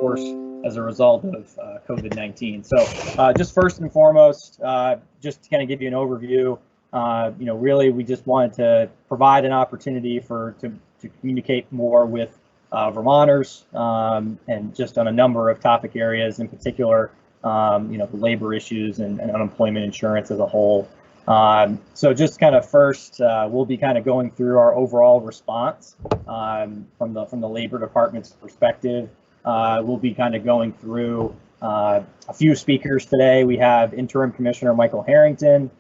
course, as a result of COVID-19. So just first and foremost, just to kind of give you an overview, really we just wanted to provide an opportunity to communicate more with Vermonters, and just on a number of topic areas, in particular, the labor issues and unemployment insurance as a whole. So just kind of first, we'll be kind of going through our overall response from the Labor Department's perspective. We'll be kind of going through a few speakers today. We have Interim Commissioner Michael Harrington,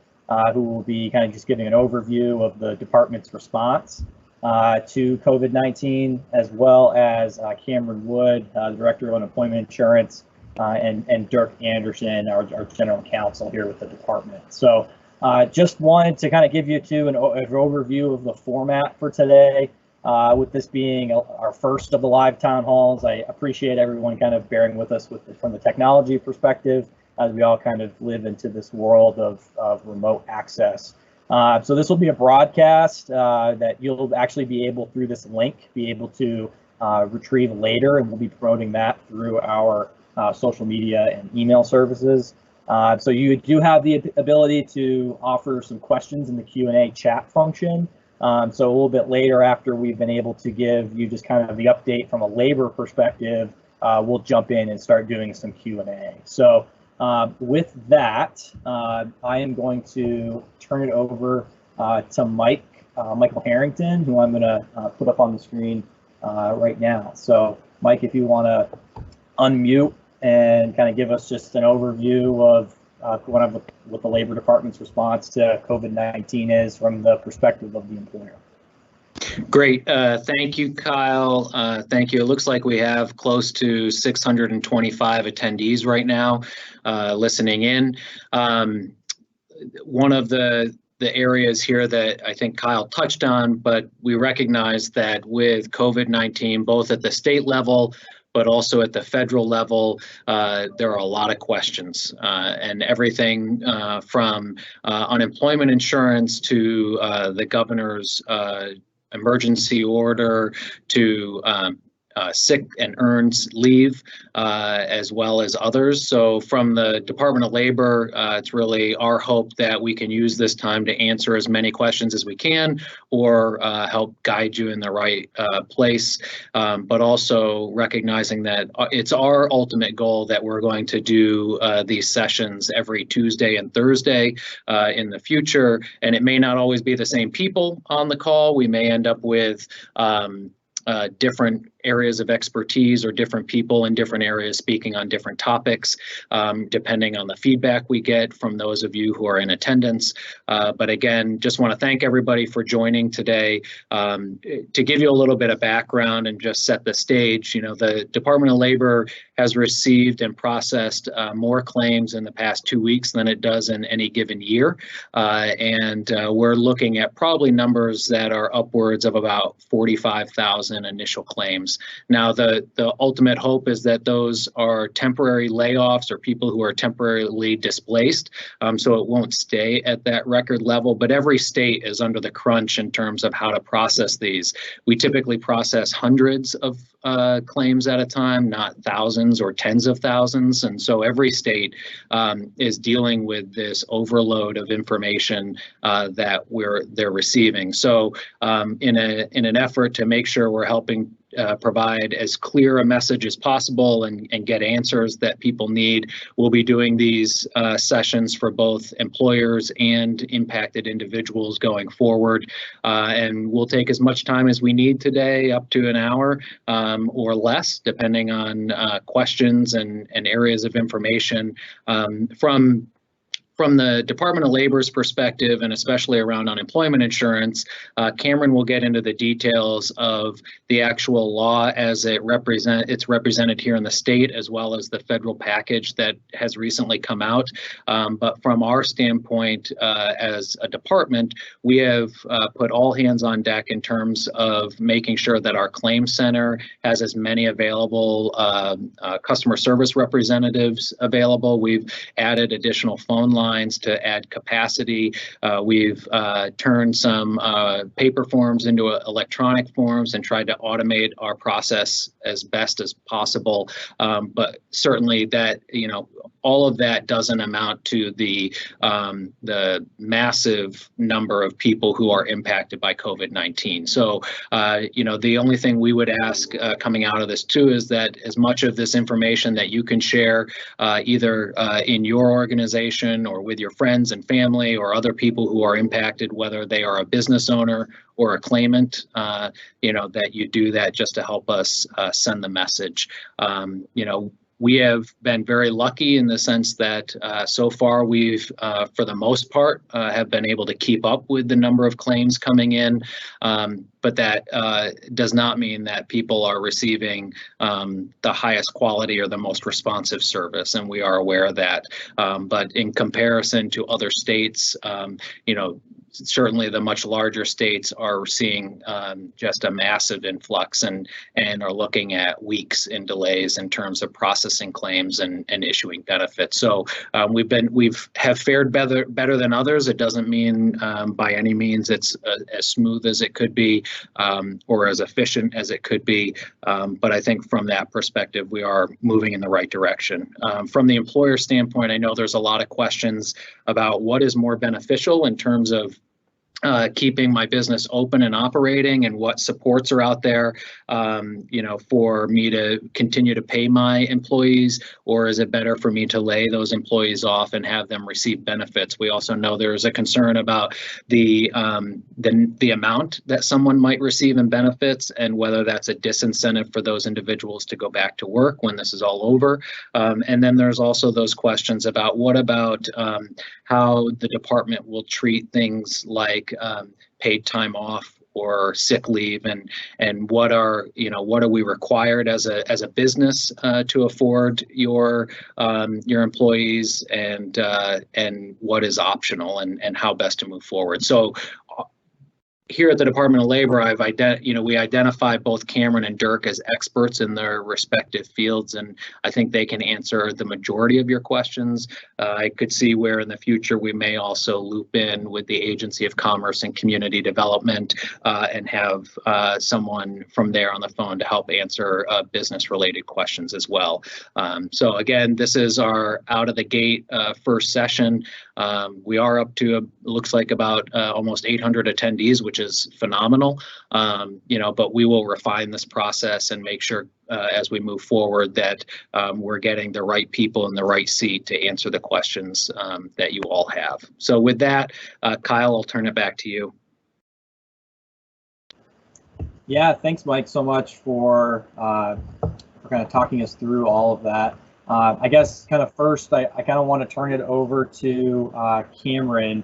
who will be kind of just giving an overview of the department's response to COVID-19, as well as Cameron Wood, the Director of Unemployment Insurance, and Dirk Anderson, our General Counsel here with the department. So just wanted to kind of give you an overview of the format for today. With this being our first of the live town halls, I appreciate everyone kind of bearing with us from the technology perspective, as we all kind of live into this world of remote access. So this will be a broadcast that you'll actually be able, through this link, be able to retrieve later, and we'll be promoting that through our social media and email services. So you do have the ability to offer some questions in the Q&A chat function. So a little bit later, after we've been able to give you just kind of the update from a labor perspective, we'll jump in and start doing some Q&A. So with that, I am going to turn it over to Michael Harrington, who I'm going to put up on the screen right now. So Mike, if you want to unmute and kind of give us just an overview of what the Labor Department's response to COVID-19 is from the perspective of the employer. Great. Thank you, Kyle. Thank you. It looks like we have close to 625 attendees right now listening in. One of the areas here that I think Kyle touched on, but we recognize that with COVID-19, both at the state level, but also at the federal level, there are a lot of questions, and everything from unemployment insurance to the governor's emergency order to sick and earned leave, as well as others. So from the Department of Labor, it's really our hope that we can use this time to answer as many questions as we can, or help guide you in the right place, but also recognizing that it's our ultimate goal that we're going to do these sessions every Tuesday and Thursday in the future. And it may not always be the same people on the call. We may end up with different areas of expertise or different people in different areas speaking on different topics, depending on the feedback we get from those of you who are in attendance. But again, just want to thank everybody for joining today. To give you a little bit of background and just set the stage, the Department of Labor has received and processed more claims in the past 2 weeks than it does in any given year. And we're looking at probably numbers that are upwards of about 45,000 initial claims. Now, the ultimate hope is that those are temporary layoffs or people who are temporarily displaced, so it won't stay at that record level, but every state is under the crunch in terms of how to process these. We typically process hundreds of claims at a time, not thousands or tens of thousands, and so every state is dealing with this overload of information that they're receiving. So in an effort to make sure we're helping provide as clear a message as possible and get answers that people need, we'll be doing these sessions for both employers and impacted individuals going forward. And we'll take as much time as we need today, up to an hour or less, depending on questions and areas of information from the Department of Labor's perspective, and especially around unemployment insurance. Cameron will get into the details of the actual law as it's represented here in the state, as well as the federal package that has recently come out. But from our standpoint, as a department, we have put all hands on deck in terms of making sure that our claim center has as many available customer service representatives available. We've added additional phone lines lines to add capacity. We've turned some paper forms into electronic forms and tried to automate our process as best as possible. But certainly that, all of that doesn't amount to the massive number of people who are impacted by COVID-19. So, the only thing we would ask coming out of this too is that as much of this information that you can share either in your organization or with your friends and family or other people who are impacted, whether they are a business owner or a claimant, that you do that just to help us send the message. We have been very lucky in the sense that so far we've, for the most part, have been able to keep up with the number of claims coming in, but that does not mean that people are receiving the highest quality or the most responsive service, and we are aware of that. But in comparison to other states, certainly the much larger states are seeing just a massive influx and are looking at weeks in delays in terms of processing claims and issuing benefits. So we've fared better than others. It doesn't mean by any means it's as smooth as it could be or as efficient as it could be. But I think from that perspective, we are moving in the right direction. From the employer standpoint, I know there's a lot of questions about what is more beneficial in terms of keeping my business open and operating and what supports are out there, for me to continue to pay my employees, or is it better for me to lay those employees off and have them receive benefits? We also know there is a concern about the amount that someone might receive in benefits and whether that's a disincentive for those individuals to go back to work when this is all over. And then there's also those questions about what about how the department will treat things like paid time off or sick leave, and what are we required as a business to afford your employees, and what is optional, and how best to move forward. So here at the Department of Labor, we identify both Cameron and Dirk as experts in their respective fields, and I think they can answer the majority of your questions. I could see where in the future we may also loop in with the Agency of Commerce and Community Development and have someone from there on the phone to help answer business-related questions as well. So again, this is our out of the gate first session. We are up to looks like about almost 800 attendees, which is phenomenal. But we will refine this process and make sure as we move forward that we're getting the right people in the right seat to answer the questions that you all have. So with that, Kyle, I'll turn it back to you. Yeah, thanks, Mike, so much for kind of talking us through all of that. I guess kind of first, I kind of want to turn it over to Cameron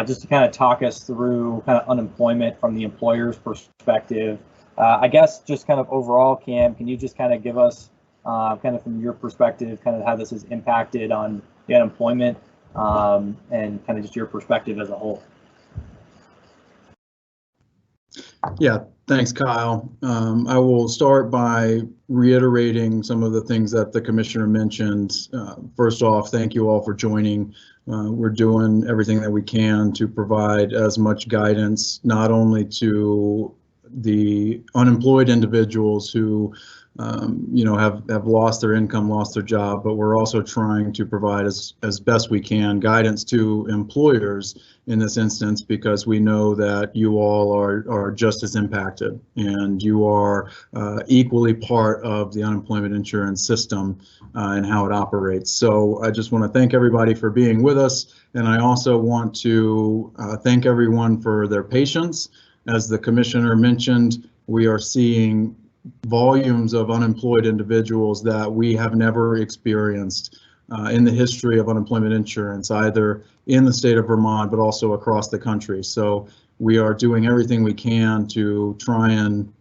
just to kind of talk us through kind of unemployment from the employer's perspective. I guess just kind of overall, Cam, can you just kind of give us kind of from your perspective, kind of how this has impacted on the unemployment and kind of just your perspective as a whole? Yeah, thanks, Kyle. I will start by reiterating some of the things that the commissioner mentioned. First off, thank you all for joining. We're doing everything that we can to provide as much guidance, not only to the unemployed individuals who have lost their income, lost their job, but we're also trying to provide as best we can guidance to employers in this instance, because we know that you all are just as impacted and you are equally part of the unemployment insurance system and how it operates. So I just want to thank everybody for being with us, and I also want to thank everyone for their patience. As the commissioner mentioned, we are seeing volumes of unemployed individuals that we have never experienced in the history of unemployment insurance, either in the state of Vermont, but also across the country. So we are doing everything we can to try and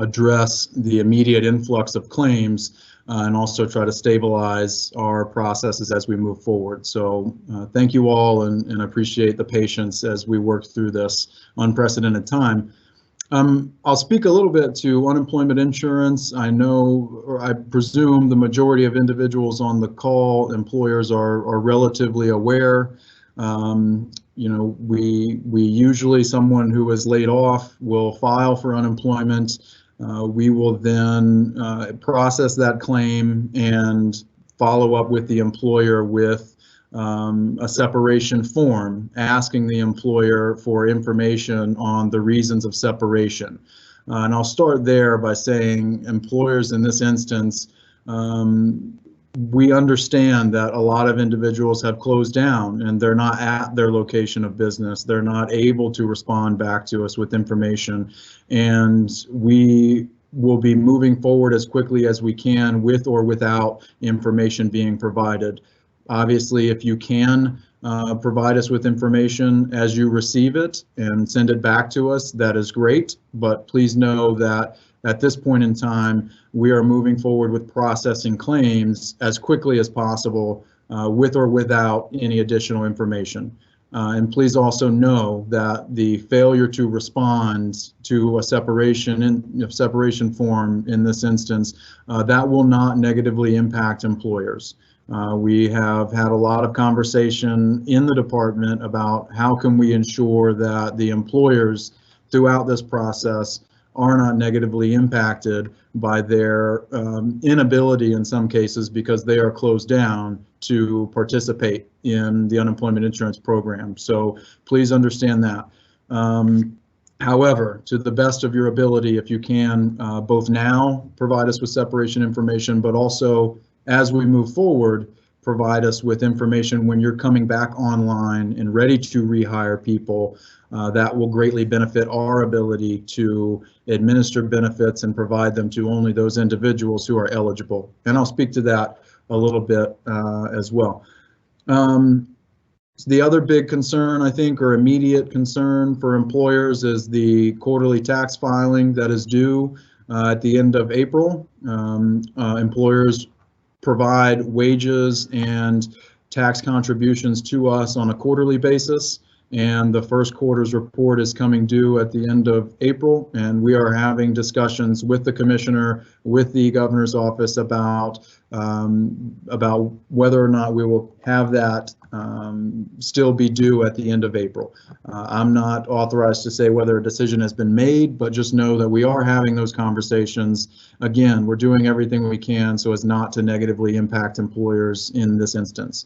address the immediate influx of claims and also try to stabilize our processes as we move forward. So thank you all, and appreciate the patience as we work through this unprecedented time. I'll speak a little bit to unemployment insurance. I know, or I presume the majority of individuals on the call, employers are relatively aware. We usually, someone who is laid off will file for unemployment. We will then process that claim and follow up with the employer with a separation form asking the employer for information on the reasons of separation. And I'll start there by saying employers in this instance, we understand that a lot of individuals have closed down and they're not at their location of business. They're not able to respond back to us with information. And we will be moving forward as quickly as we can with or without information being provided. Obviously, if you can provide us with information as you receive it and send it back to us, that is great. But please know that at this point in time, we are moving forward with processing claims as quickly as possible with or without any additional information. And please also know that the failure to respond to a separation form in this instance, that will not negatively impact employers. We have had a lot of conversation in the department about how can we ensure that the employers throughout this process are not negatively impacted by their inability in some cases because they are closed down to participate in the unemployment insurance program. So please understand that. However, to the best of your ability, if you can, both now provide us with separation information, but also as we move forward, provide us with information when you're coming back online and ready to rehire people. That will greatly benefit our ability to administer benefits and provide them to only those individuals who are eligible. And I'll speak to that a little bit as well. The other big concern, I think, or immediate concern for employers is the quarterly tax filing that is due at the end of April. Employers provide wages and tax contributions to us on a quarterly basis, and the first quarter's report is coming due at the end of April, and we are having discussions with the commissioner, with the governor's office about whether or not we will have that still be due at the end of April. I'm not authorized to say whether a decision has been made, but just know that we are having those conversations. Again, we're doing everything we can so as not to negatively impact employers in this instance.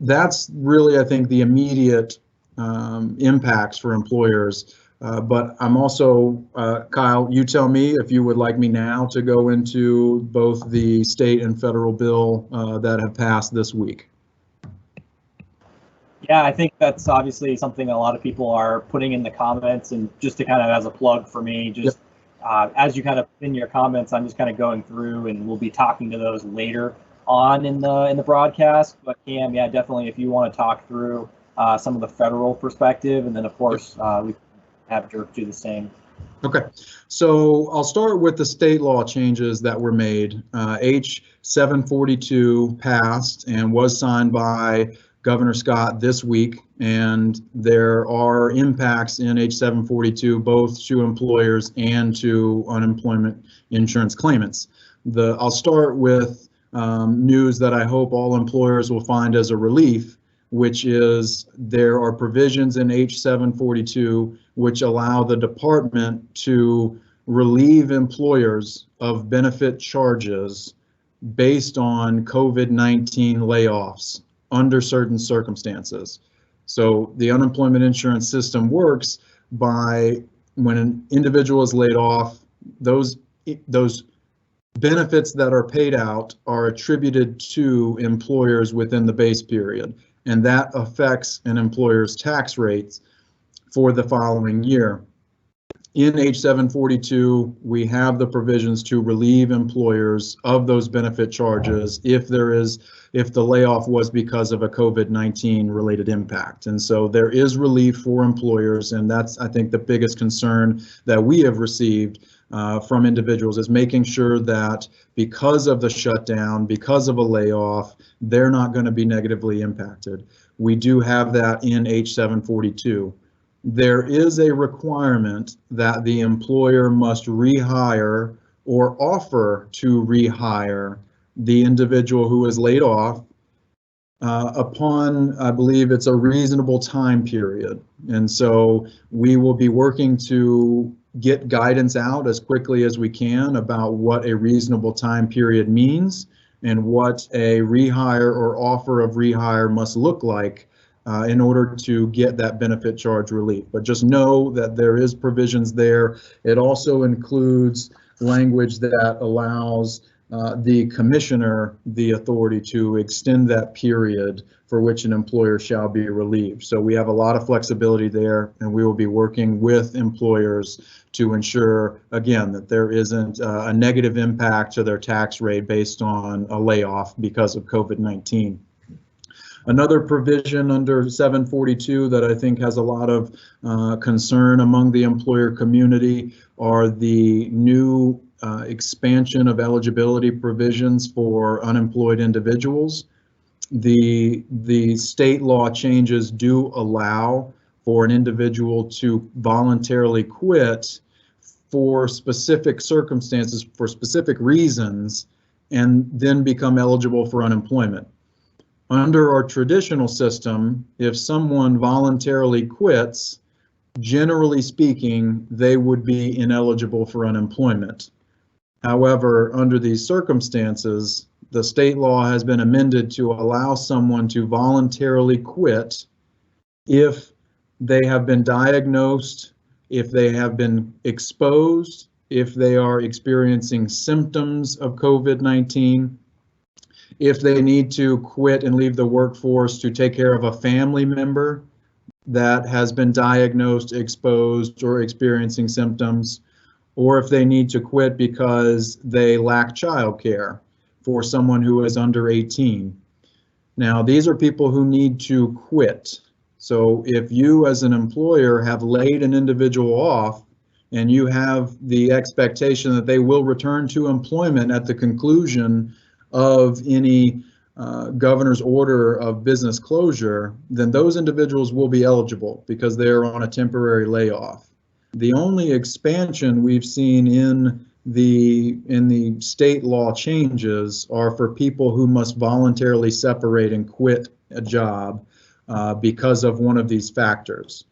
That's really, I think, the immediate impacts for employers. But I'm also, Kyle, you tell me if you would like me now to go into both the state and federal bill that have passed this week. Yeah, I think that's obviously something a lot of people are putting in the comments, and just to kind of as a plug for me, just as you kind of in your comments, I'm just kind of going through, and we'll be talking to those later on in the broadcast. But Cam, yeah, definitely if you want to talk through some of the federal perspective, and then of course we have Dirk do the same. Okay, so I'll start with the state law changes that were made. H 742 passed and was signed by Governor Scott this week, and there are impacts in H 742 both to employers and to unemployment insurance claimants. I'll start with news that I hope all employers will find as a relief, which is there are provisions in H 742 which allow the department to relieve employers of benefit charges based on COVID-19 layoffs under certain circumstances. So the unemployment insurance system works by when an individual is laid off, those benefits that are paid out are attributed to employers within the base period, and that affects an employer's tax rates for the following year. In H 742, we have the provisions to relieve employers of those benefit charges if the layoff was because of a COVID-19 related impact. And so there is relief for employers, and that's, I think, the biggest concern that we have received from individuals is making sure that because of the shutdown, because of a layoff, they're not going to be negatively impacted. We do have that in H 742. there is a requirement that the employer must rehire or offer to rehire the individual who is laid off upon, I believe it's a reasonable time period. And so we will be working to get guidance out as quickly as we can about what a reasonable time period means and what a rehire or offer of rehire must look like in order to get that benefit charge relief. But just know that there is provisions there. It also includes language that allows the commissioner the authority to extend that period for which an employer shall be relieved. So we have a lot of flexibility there, and we will be working with employers to ensure, again, that there isn't a negative impact to their tax rate based on a layoff because of COVID-19. Another provision under 742 that I think has a lot of concern among the employer community are the new expansion of eligibility provisions for unemployed individuals. The state law changes do allow for an individual to voluntarily quit for specific circumstances, for specific reasons, and then become eligible for unemployment. Under our traditional system, if someone voluntarily quits, generally speaking, they would be ineligible for unemployment. However, under these circumstances, the state law has been amended to allow someone to voluntarily quit if they have been diagnosed, if they have been exposed, if they are experiencing symptoms of COVID-19, if they need to quit and leave the workforce to take care of a family member that has been diagnosed, exposed, or experiencing symptoms, or if they need to quit because they lack childcare for someone who is under 18. Now, these are people who need to quit. So if you as an employer have laid an individual off and you have the expectation that they will return to employment at the conclusion of any governor's order of business closure, then those individuals will be eligible because they're on a temporary layoff. The only expansion we've seen in the state law changes are for people who must voluntarily separate and quit a job because of one of these factors.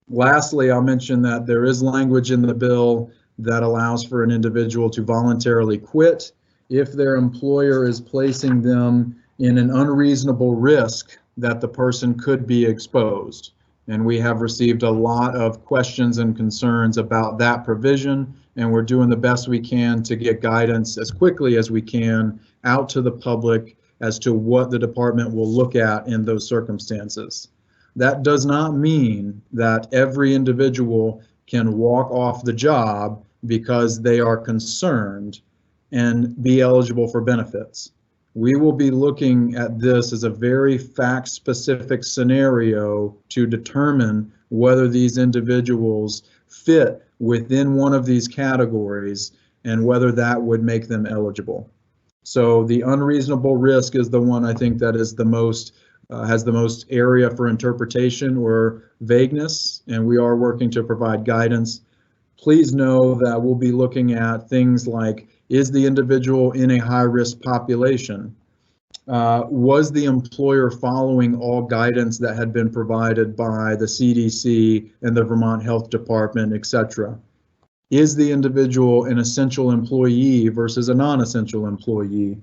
Lastly, I'll mention that there is language in the bill that allows for an individual to voluntarily quit if their employer is placing them in an unreasonable risk that the person could be exposed. And we have received a lot of questions and concerns about that provision, and we're doing the best we can to get guidance as quickly as we can out to the public as to what the department will look at in those circumstances. That does not mean that every individual can walk off the job because they are concerned and be eligible for benefits. We will be looking at this as a very fact-specific scenario to determine whether these individuals fit within one of these categories and whether that would make them eligible. So the unreasonable risk is the one I think that is the most has the most area for interpretation or vagueness, and we are working to provide guidance. Please know that we'll be looking at things like, is the individual in a high-risk population? Was the employer following all guidance that had been provided by the CDC and the Vermont Health Department, etc.? Is the individual an essential employee versus a non-essential employee?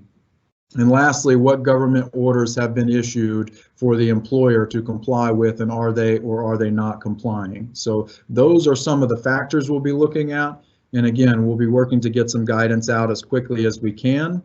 And lastly, what government orders have been issued for the employer to comply with, and are they or are they not complying? So those are some of the factors we'll be looking at. And again, we'll be working to get some guidance out as quickly as we can.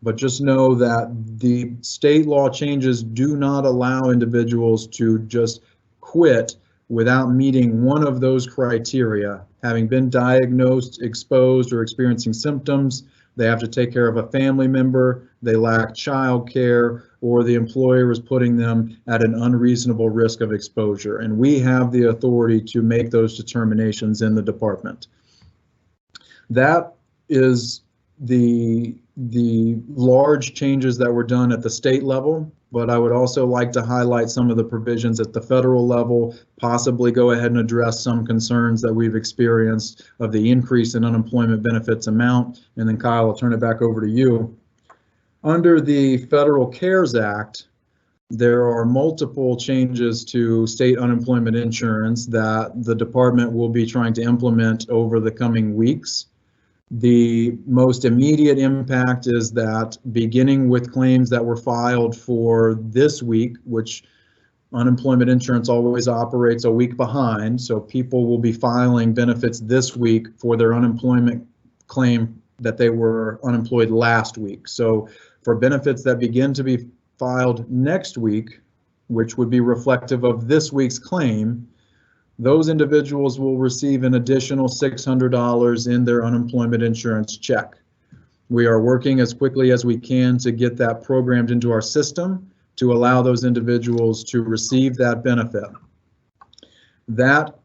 But just know that the state law changes do not allow individuals to just quit without meeting one of those criteria. Having been diagnosed, exposed, or experiencing symptoms, they have to take care of a family member, they lack child care, or the employer is putting them at an unreasonable risk of exposure. And we have the authority to make those determinations in the department. That is the large changes that were done at the state level. but I would also like to highlight some of the provisions at the federal level, possibly go ahead and address some concerns that we've experienced of the increase in unemployment benefits amount. And then Kyle, I'll turn it back over to you. Under the Federal CARES Act, there are multiple changes to state unemployment insurance that the department will be trying to implement over the coming weeks. The most immediate impact is that beginning with claims that were filed for this week, which unemployment insurance always operates a week behind, so people will be filing benefits this week for their unemployment claim that they were unemployed last week. So for benefits that begin to be filed next week, which would be reflective of this week's claim, those individuals will receive an additional $600 in their unemployment insurance check. We are working as quickly as we can to get that programmed into our system to allow those individuals to receive that benefit. That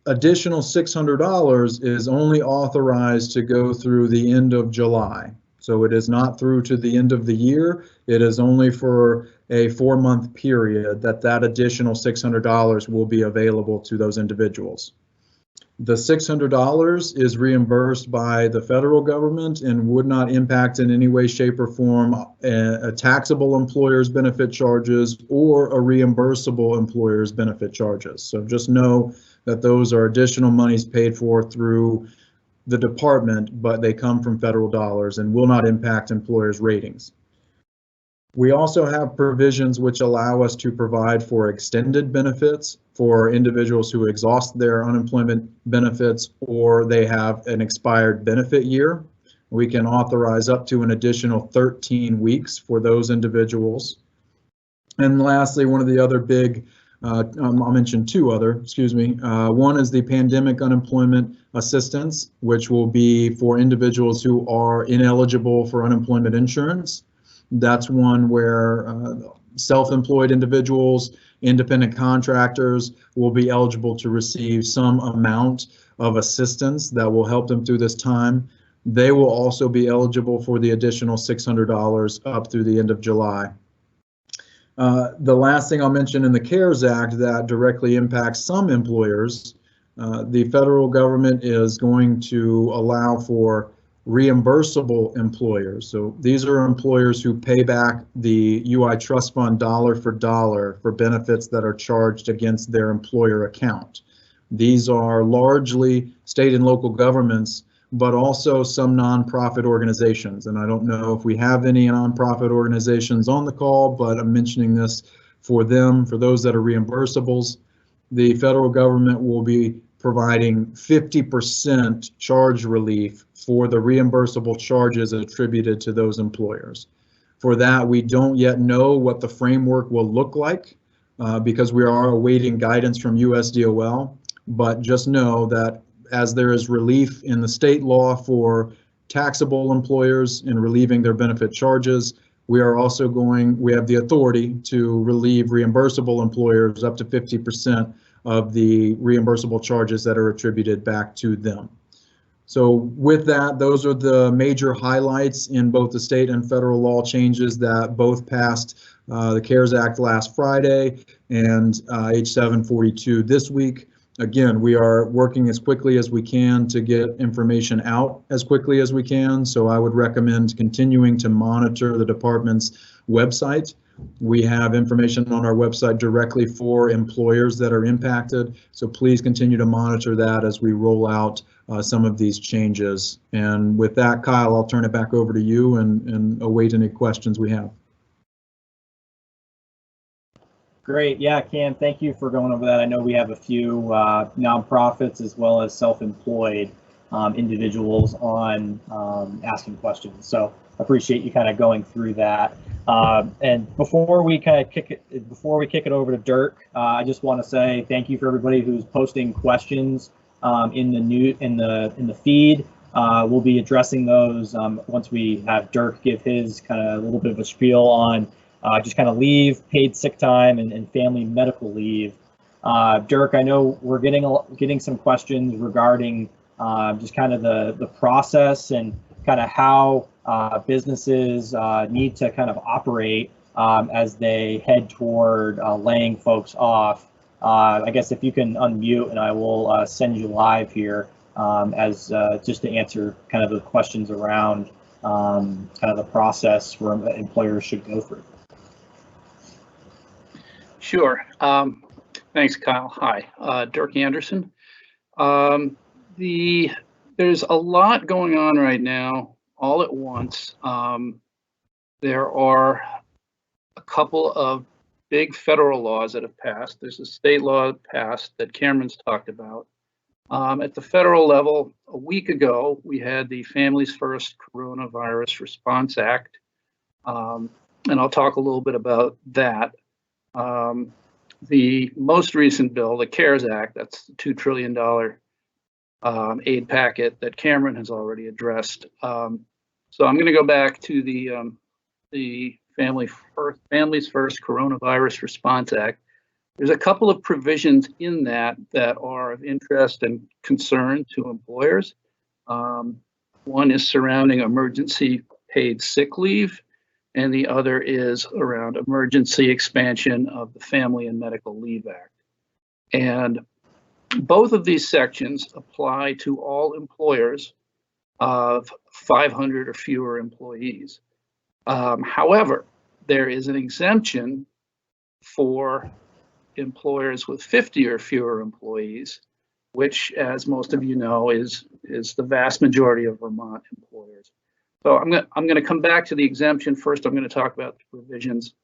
additional $600 is only authorized to go through the end of July. So it is not through to the end of the year. It is only for a 4-month period that additional $600 will be available to those individuals. The $600 is reimbursed by the federal government and would not impact in any way, shape, or form a taxable employer's benefit charges or a reimbursable employer's benefit charges. So just know that those are additional monies paid for through the department, but they come from federal dollars and will not impact employers' ratings. We also have provisions which allow us to provide for extended benefits for individuals who exhaust their unemployment benefits or they have an expired benefit year. We can authorize up to an additional 13 weeks for those individuals. And lastly, one of the other big, I'll mention two other, one is the pandemic unemployment assistance, which will be for individuals who are ineligible for unemployment insurance. That's one where self-employed individuals, independent contractors will be eligible to receive some amount of assistance that will help them through this time. They will also be eligible for the additional $600 up through the end of July. The last thing I'll mention in the CARES Act that directly impacts some employers, the federal government is going to allow for reimbursable employers. So these are employers who pay back the UI Trust Fund dollar for dollar for benefits that are charged against their employer account. These are largely state and local governments, but also some nonprofit organizations. And I don't know if we have any nonprofit organizations on the call, but I'm mentioning this for them, for those that are reimbursables. The federal government will be providing 50% charge relief for the reimbursable charges attributed to those employers. For that, we don't yet know what the framework will look like because we are awaiting guidance from USDOL, but just know that as there is relief in the state law for taxable employers in relieving their benefit charges, we have the authority to relieve reimbursable employers up to 50% of the reimbursable charges that are attributed back to them. So with that, those are the major highlights in both the state and federal law changes that both passed the CARES Act last Friday and H742 this week. Again, we are working as quickly as we can to get information out as quickly as we can. So I would recommend continuing to monitor the department's website. We have information on our website directly for employers that are impacted. So please continue to monitor that as we roll out some of these changes. And with that, Kyle, I'll turn it back over to you and await any questions we have. Great. Yeah, Cam, thank you for going over that. I know we have a few nonprofits as well as self-employed individuals on asking questions. So appreciate you kind of going through that. And before we kick it over to Dirk, I just want to say thank you for everybody who's posting questions in the feed. We'll be addressing those once we have Dirk give his kind of a little bit of a spiel on just kind of leave, paid sick time, and family medical leave. Dirk, I know we're getting some questions regarding just kind of the process and kind of how businesses need to kind of operate as they head toward laying folks off. I guess if you can unmute, and I will send you live here as just to answer kind of the questions around kind of the process where employers should go through. Sure. Thanks, Kyle. Hi, Dirk Anderson. There's a lot going on right now, all at once. There are a couple of big federal laws that have passed. There's a state law passed that Cameron's talked about. At the federal level, a week ago, we had the Families First Coronavirus Response Act, and I'll talk a little bit about that. The most recent bill, the CARES Act, that's the $2 trillion aid packet that Cameron has already addressed. So I'm going to go back to the Families First Coronavirus Response Act. There's a couple of provisions in that that are of interest and concern to employers. One is surrounding emergency paid sick leave, and the other is around emergency expansion of the Family and Medical Leave Act. And both of these sections apply to all employers of 500 or fewer employees. However, there is an exemption for employers with 50 or fewer employees, which, as most of you know, is the vast majority of Vermont employers. So I'm going to come back to the exemption. First, I'm going to talk about the provisions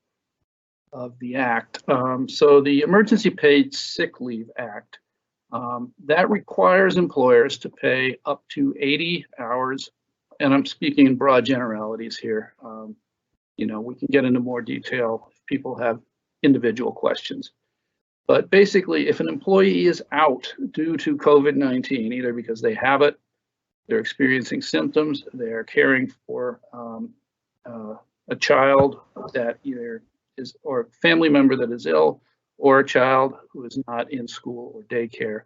of the Act. So the Emergency Paid Sick Leave Act, that requires employers to pay up to 80 hours, and I'm speaking in broad generalities here. You know, we can get into more detail if people have individual questions. But basically, if an employee is out due to COVID-19, either because they have it, they're experiencing symptoms, they're caring for a child that either is, or a family member that is ill, or a child who is not in school or daycare.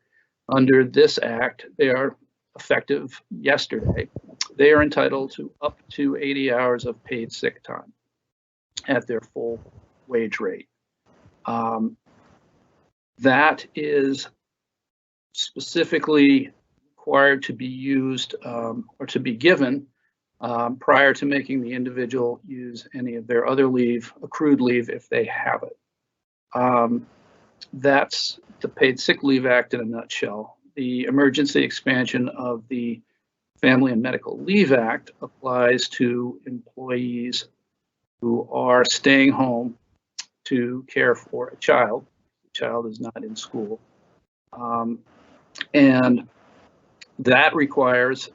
Under this act, they are effective yesterday. They are entitled to up to 80 hours of paid sick time at their full wage rate. That is specifically required to be used or to be given prior to making the individual use any of their other leave, accrued leave, if they have it. That's the Paid Sick Leave Act in a nutshell. The emergency expansion of the Family and Medical Leave Act applies to employees who are staying home to care for a child. The child is not in school. And that requires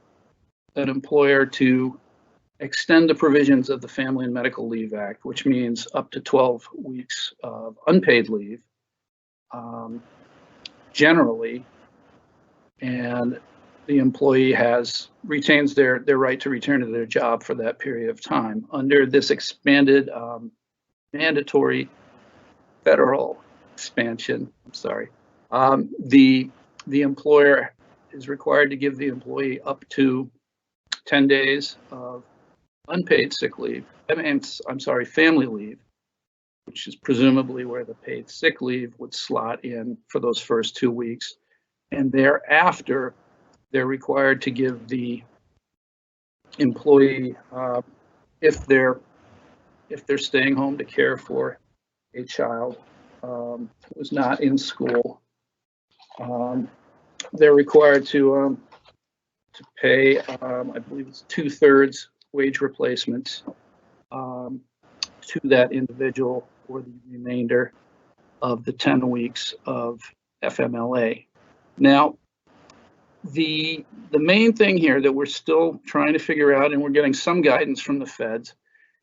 an employer to extend the provisions of the Family and Medical Leave Act, which means up to 12 weeks of unpaid leave, generally, and the employee retains their right to return to their job for that period of time. Under this expanded mandatory federal expansion, the employer is required to give the employee up to 10 days of unpaid sick leave. Family leave, which is presumably where the paid sick leave would slot in for those first 2 weeks. And thereafter, they're required to give the employee, if they're staying home to care for a child who's not in school, they're required to pay, I believe it's 2/3 wage replacements to that individual for the remainder of the 10 weeks of FMLA. Now, the main thing here that we're still trying to figure out, and we're getting some guidance from the feds,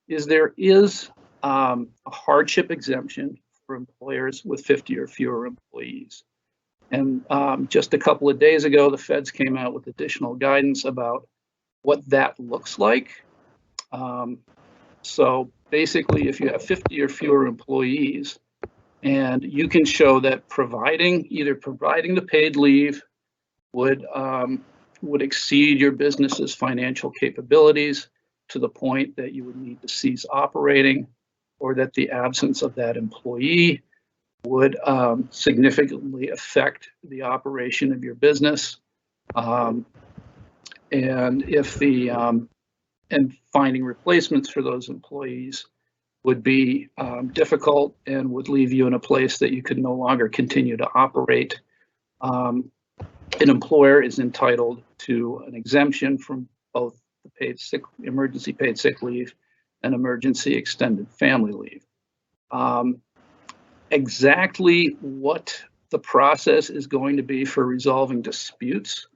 is there is a hardship exemption for employers with 50 or fewer employees. And just a couple of days ago, the feds came out with additional guidance about what that looks like. So basically, if you have 50 or fewer employees, and you can show that either providing the paid leave would exceed your business's financial capabilities to the point that you would need to cease operating, or that the absence of that employee would significantly affect the operation of your business. And if the and finding replacements for those employees would be difficult and would leave you in a place that you could no longer continue to operate. An employer is entitled to an exemption from both the emergency paid sick leave and emergency extended family leave. Exactly what the process is going to be for resolving disputes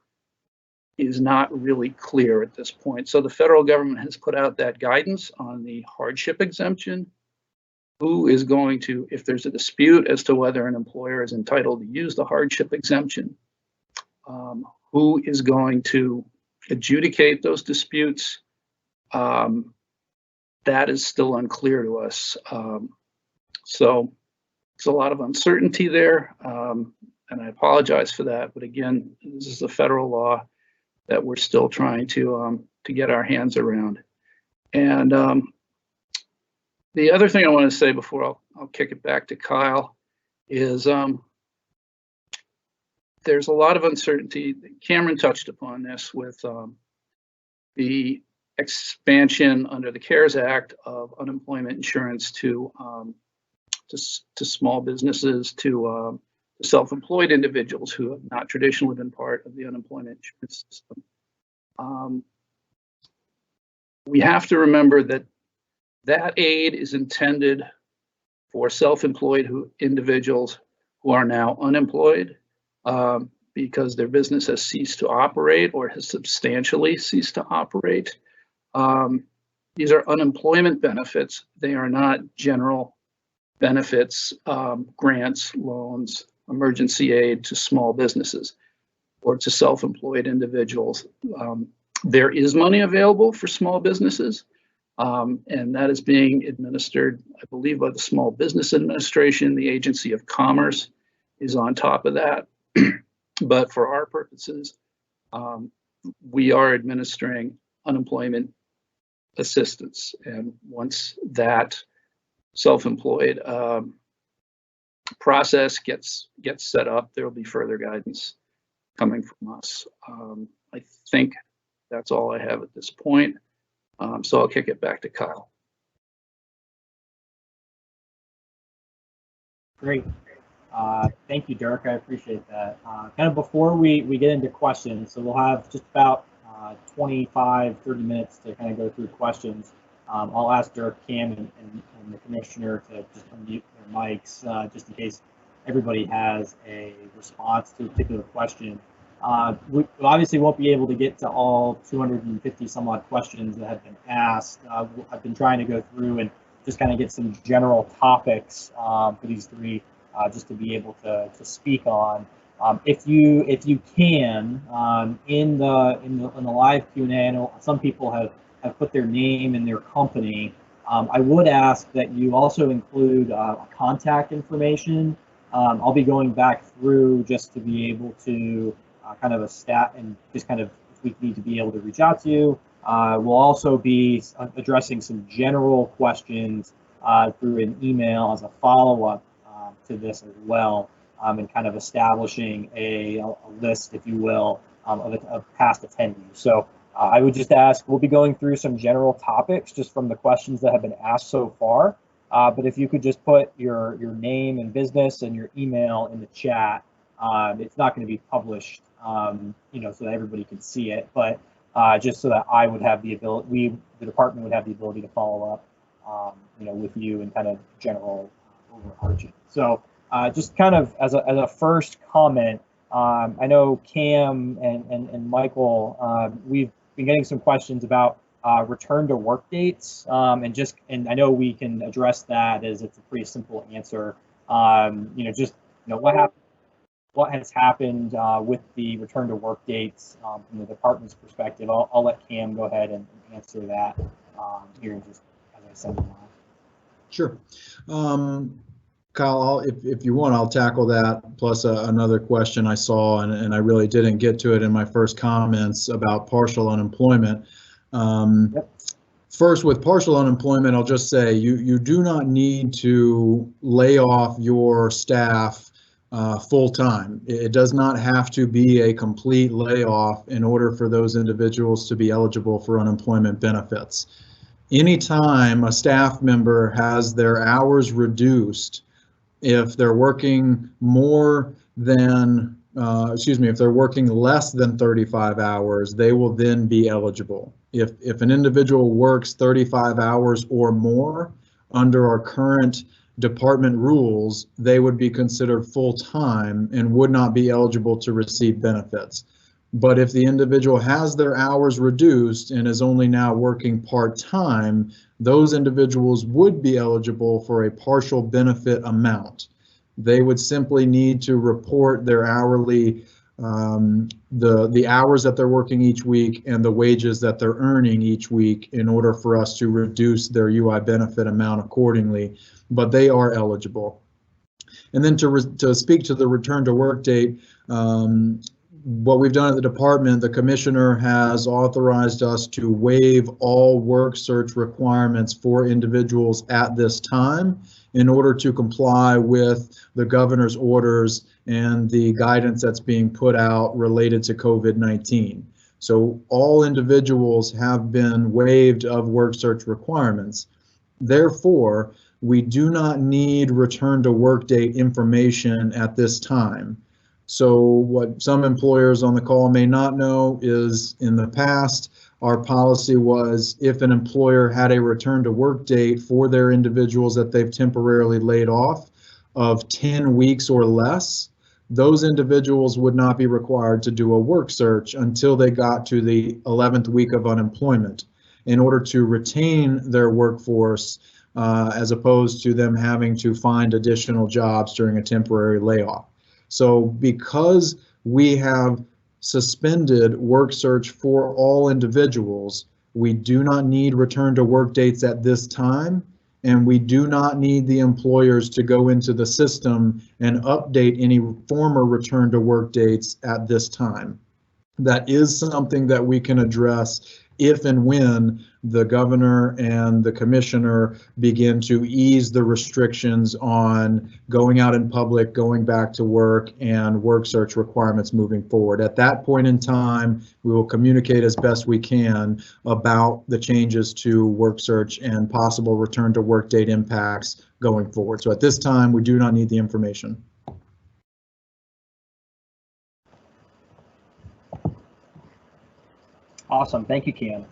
is not really clear at this point. So the federal government has put out that guidance on the hardship exemption. Who is going to, if there's a dispute as to whether an employer is entitled to use the hardship exemption, who is going to adjudicate those disputes? That is still unclear to us. So there's a lot of uncertainty there, and I apologize for that. But again, this is a federal law that we're still trying to get our hands around. And the other thing I want to say before I'll kick it back to Kyle is there's a lot of uncertainty. Cameron touched upon this with the expansion under the CARES Act of unemployment insurance to small businesses, to self-employed individuals who have not traditionally been part of the unemployment insurance system. We have to remember that that aid is intended for self-employed individuals who are now unemployed because their business has ceased to operate or has substantially ceased to operate. These are unemployment benefits. They are not general benefits, grants, loans, emergency aid to small businesses or to self-employed individuals. There is money available for small businesses, and that is being administered, I believe, by the Small Business Administration. The Agency of Commerce is on top of that. But for our purposes, we are administering unemployment assistance. And once that self-employed process gets set up, there will be further guidance coming from us. I think that's all I have at this point. So I'll kick it back to Kyle. Great. Thank you, Dirk. I appreciate that. Kind of before we get into questions, so we'll have just about 25, 30 minutes to kind of go through questions. I'll ask Dirk, Cam, and the commissioner to just unmute their mics just in case everybody has a response to a particular question. We obviously won't be able to get to all 250 some odd questions that have been asked. I've been trying to go through and just kind of get some general topics for these three just to be able to speak on. If you can in the live Q&A, I know some people have put their name and their company. I would ask that you also include contact information. I'll be going back through just to be able to kind of a stat and just kind of if we need to be able to reach out to you. We'll also be addressing some general questions through an email as a follow-up to this as well, and kind of establishing a list, if you will, of past attendees. So I would just ask, we'll be going through some general topics just from the questions that have been asked so far. But if you could just put your name and business and your email in the chat, it's not going to be published, so that everybody can see it, but just so that I would have the ability, the department would have the ability to follow up, with you and kind of general overarching. So just kind of as a first comment, I know Cam and Michael, we've been getting some questions about return to work dates, and I know we can address that as it's a pretty simple answer. What has happened with the return to work dates from the department's perspective. I'll let Cam go ahead and answer that here just as I send them on. Sure. Kyle, if you want, I'll tackle that, plus another question I saw, and I really didn't get to it in my first comments about partial unemployment. Yep. First, with partial unemployment, I'll just say you do not need to lay off your staff full time. It does not have to be a complete layoff in order for those individuals to be eligible for unemployment benefits. Anytime a staff member has their hours reduced, if they're working more than, if they're working less than 35 hours, they will then be eligible. If an individual works 35 hours or more under our current department rules, they would be considered full-time and would not be eligible to receive benefits. But if the individual has their hours reduced and is only now working part-time, those individuals would be eligible for a partial benefit amount. They would simply need to report their hourly, the hours that they're working each week and the wages that they're earning each week in order for us to reduce their UI benefit amount accordingly, but they are eligible. And then to speak to the return to work date, what we've done at the department, the commissioner has authorized us to waive all work search requirements for individuals at this time in order to comply with the governor's orders and the guidance that's being put out related to COVID-19. So all individuals have been waived of work search requirements. Therefore, we do not need return to work date information at this time. So what some employers on the call may not know is in the past, our policy was if an employer had a return to work date for their individuals that they've temporarily laid off of 10 weeks or less, those individuals would not be required to do a work search until they got to the 11th week of unemployment in order to retain their workforce, as opposed to them having to find additional jobs during a temporary layoff. So because we have suspended work search for all individuals, we do not need return to work dates at this time, and we do not need the employers to go into the system and update any former return to work dates at this time. That is something that we can address if and when the governor and the commissioner begin to ease the restrictions on going out in public, going back to work, and work search requirements moving forward. At that point in time, we will communicate as best we can about the changes to work search and possible return to work date impacts going forward. So at this time, we do not need the information. Awesome, thank you, Cam.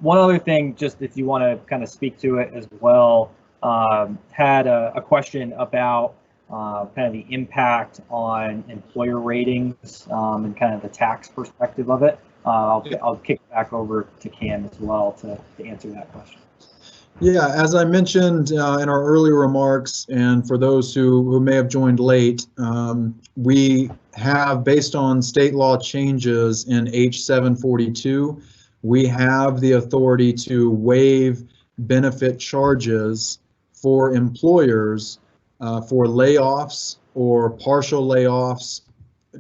One other thing, just if you want to kind of speak to it as well, had a question about kind of the impact on employer ratings and kind of the tax perspective of it. I'll kick it back over to Cam as well to answer that question. Yeah, as I mentioned in our earlier remarks, and for those who may have joined late, we have, based on state law changes in H742, we have the authority to waive benefit charges for employers for layoffs or partial layoffs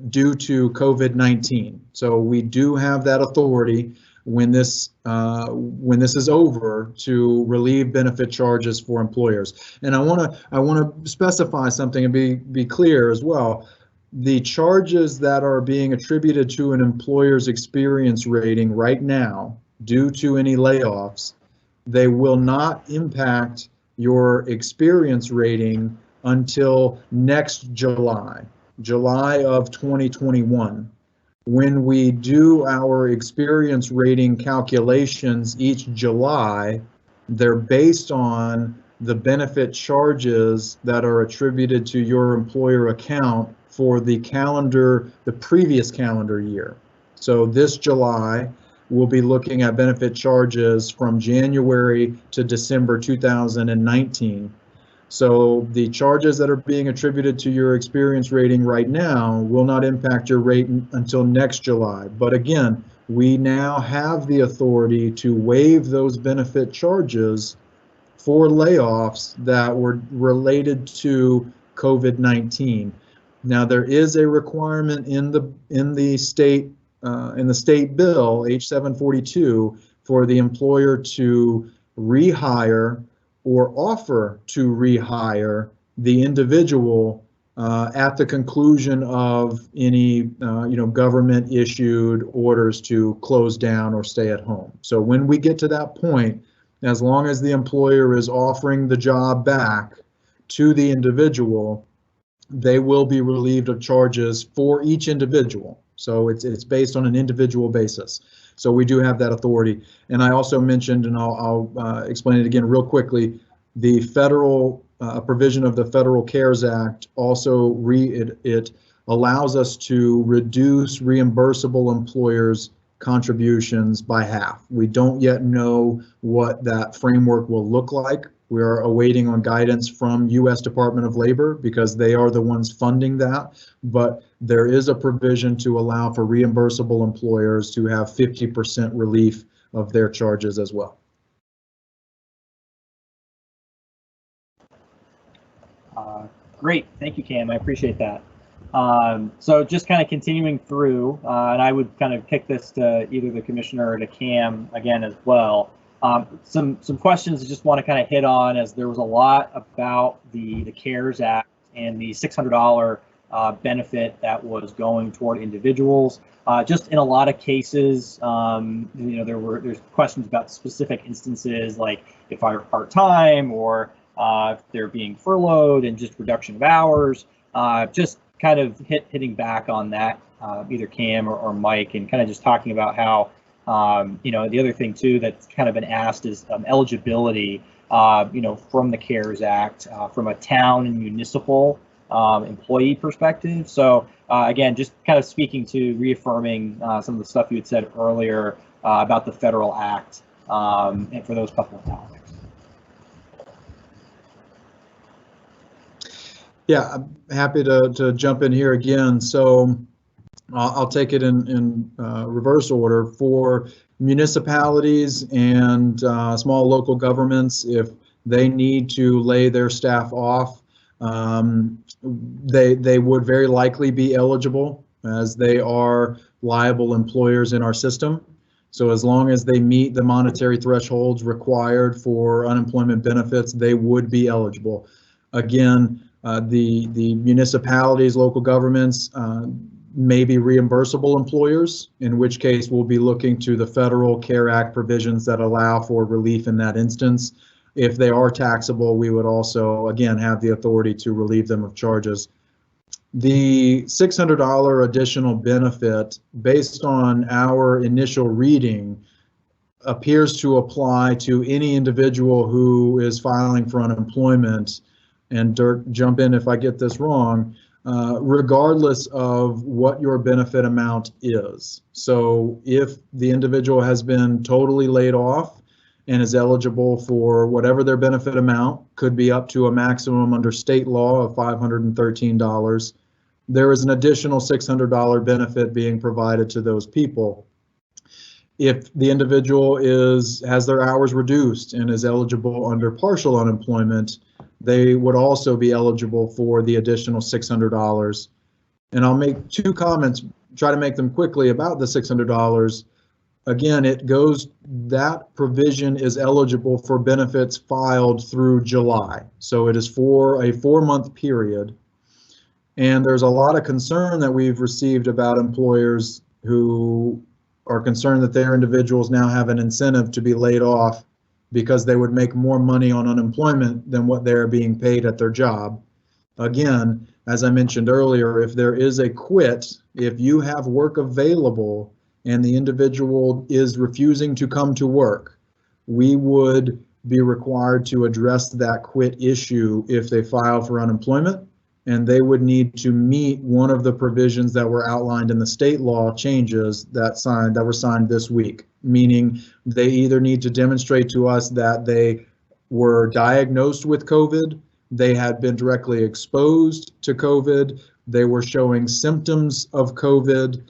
due to COVID-19. So we do have that authority when this is over to relieve benefit charges for employers. And I want to specify something and be clear as well. The charges that are being attributed to an employer's experience rating right now due to any layoffs, they will not impact your experience rating until next July of 2021. When we do our experience rating calculations each July, they're based on the benefit charges that are attributed to your employer account for the previous calendar year. So this July, we'll be looking at benefit charges from January to December 2019. So the charges that are being attributed to your experience rating right now will not impact your rate until next July. But again, we now have the authority to waive those benefit charges for layoffs that were related to COVID-19. Now there is a requirement in the state bill H742 for the employer to rehire or offer to rehire the individual at the conclusion of any government issued orders to close down or stay at home. So when we get to that point, as long as the employer is offering the job back to the individual, they will be relieved of charges for each individual. So it's based on an individual basis. So we do have that authority. And I also mentioned, and I'll explain it again real quickly, the federal provision of the Federal CARES Act also it allows us to reduce reimbursable employers' contributions by half. We don't yet know what that framework will look like. We are awaiting on guidance from U.S. Department of Labor because they are the ones funding that, but there is a provision to allow for reimbursable employers to have 50% relief of their charges as well. Great, thank you, Cam. I appreciate that. So just kind of continuing through, and I would kind of kick this to either the commissioner or to Cam again as well. Some questions I just want to kind of hit on, as there was a lot about the CARES Act and the $600 benefit that was going toward individuals. Just in a lot of cases, there's questions about specific instances, like if I'm part-time or if they're being furloughed and just reduction of hours. Just kind of hitting back on that, either Cam or Mike, and kind of just talking about how the other thing too that's kind of been asked is eligibility, from the CARES Act, from a town and municipal employee perspective. So again, just kind of speaking to reaffirming some of the stuff you had said earlier about the federal act, and for those couple of topics. Yeah, I'm happy to jump in here again. So I'll take it in reverse order. For municipalities and small local governments, if they need to lay their staff off, they would very likely be eligible, as they are liable employers in our system. So as long as they meet the monetary thresholds required for unemployment benefits, they would be eligible. Again, the municipalities, local governments, may be reimbursable employers, in which case we'll be looking to the Federal CARES Act provisions that allow for relief in that instance. If they are taxable, we would also, again, have the authority to relieve them of charges. The $600 additional benefit, based on our initial reading, appears to apply to any individual who is filing for unemployment. And Dirk, jump in if I get this wrong, regardless of what your benefit amount is. So if the individual has been totally laid off and is eligible for whatever their benefit amount, could be up to a maximum under state law of $513, there is an additional $600 benefit being provided to those people. If the individual has their hours reduced and is eligible under partial unemployment, they would also be eligible for the additional $600. And I'll make two comments, try to make them quickly, about the $600. Again, that provision is eligible for benefits filed through July. So it is for a 4-month period. And there's a lot of concern that we've received about employers who are concerned that their individuals now have an incentive to be laid off because they would make more money on unemployment than what they're being paid at their job. Again, as I mentioned earlier, if there is a quit, if you have work available and the individual is refusing to come to work, we would be required to address that quit issue if they file for unemployment, and they would need to meet one of the provisions that were outlined in the state law changes that were signed this week, meaning they either need to demonstrate to us that they were diagnosed with COVID, they had been directly exposed to COVID, they were showing symptoms of COVID,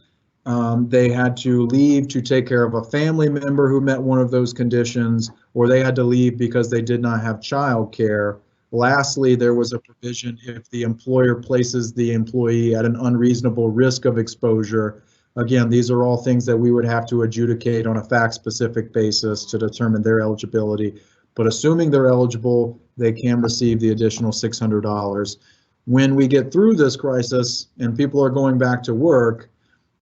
they had to leave to take care of a family member who met one of those conditions, or they had to leave because they did not have child care. Lastly, there was a provision if the employer places the employee at an unreasonable risk of exposure, Again, these are all things that we would have to adjudicate on a fact-specific basis to determine their eligibility. But assuming they're eligible, they can receive the additional $600. When we get through this crisis and people are going back to work,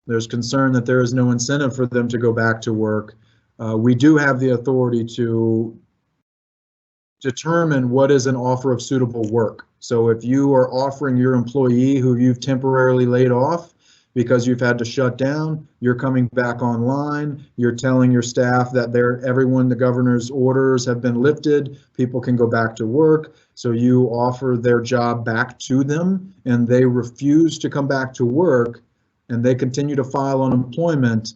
there's concern that there is no incentive for them to go back to work. We do have the authority to determine what is an offer of suitable work. So if you are offering your employee who you've temporarily laid off because you've had to shut down, you're coming back online, you're telling your staff that everyone, the governor's orders have been lifted, people can go back to work. So you offer their job back to them and they refuse to come back to work and they continue to file unemployment.